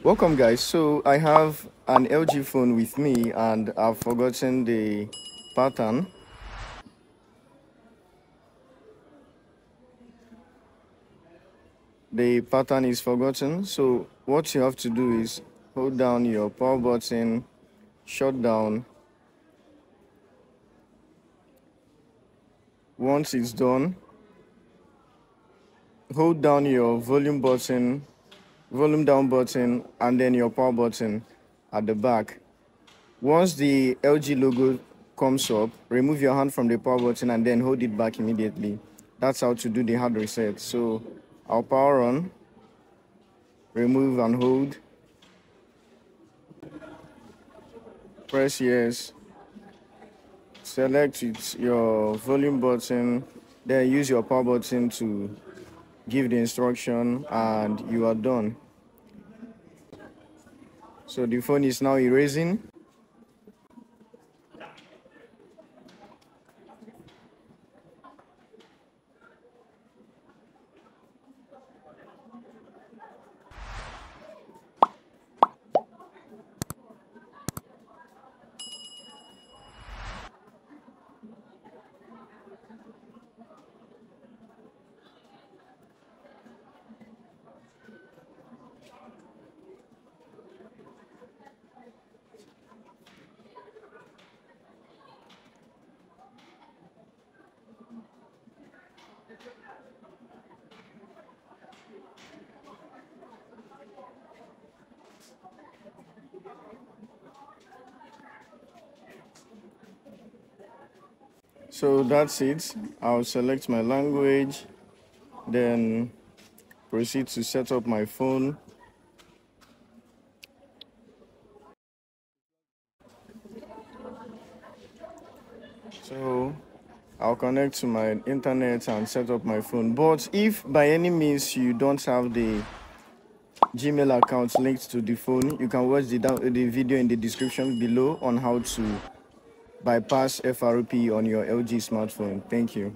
Welcome, guys. So I have an LG phone with me and I've forgotten the pattern. The pattern is forgotten. So what you have to do is hold down your power button, shut down. Once it's done, hold down your volume down button, and then your power button at the back. Once the LG logo comes up, remove your hand from the power button and then hold it back immediately. That's how to do the hard reset. So I'll power on, remove and hold, press yes, select your volume button, then use your power button to give the instruction and you are done. So the phone is now erasing. So that's it. I'll select my language, then proceed to set up my phone. So I'll connect to my internet and set up my phone. But if by any means you don't have the Gmail account linked to the phone, you can watch the video in the description below on how to bypass FRP on your LG smartphone. Thank you.